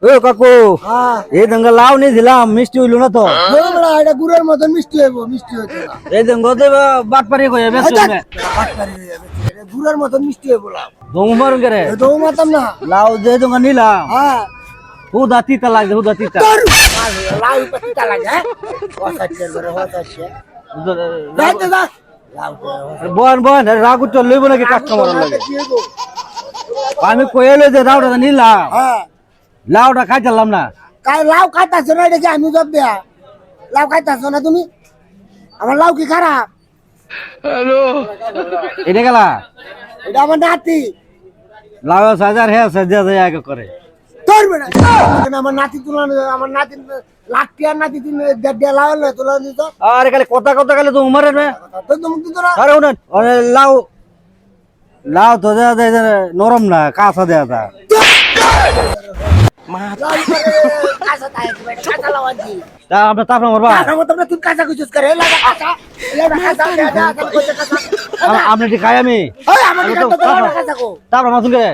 ও কাকু হ্যাঁ এই দঙ্গা লাউ নিয়ে দিলাম মিষ্টি হইলো না তো বড় এটা গুড়ের মতন মিষ্টি হইব মিষ্টি হইতো না এই দঙ্গা তো বাট পারি কই বেশ বাটকারি হয়ে যাবে এটা গুড়ের মতন মিষ্টি হইব লাউ দম মারুন করে এ তো মাতাম না লাউ যে দঙ্গা নিলাম হ্যাঁ হুদা তিতা লাগছে হুদা তিতা তোর লাউ পাতিটা লাগে হ্যাঁ হসাচ্ছে করে হসাচ্ছে যাইতে যা লাউ বন বন রাগু চল লইব নাকি কাস্টমার লাগে আমি কইলে যে লাউটা নিলাম হ্যাঁ লাউটা খাইতাম না কাই লাউ খাইতাছ না এটা কি আমি জব দেয়া লাউ খাইতাছ না তুমি আমার লাউ কি খারাপ এটা গেলা এটা আমার নাতি লাউ সাজার হে সাজা যায় আগে করে তোর বেটা আমার নাতি তুলানো আমার নাতি লাখ টিয়ার নাতি তুমি দেড় লাউ তুলে দিত আরে খালি কথা কথা খালি তো উমারে না তো তুমি দিত না আরে ওনা লাউ লাউ তো দেয়া যায় নরম না কাঁচা দেয়া তা লাউ কাঁচা তাই কাঁচা লাউ আনছি তা আমরা তাপ মারবা কাঁচা মতো না তুমি কাঁচা কইছিস করে লাগা কাঁচা আপনি ঠিক খাই আমি ওই আমার কাঁচা কো তাপ মাসুকে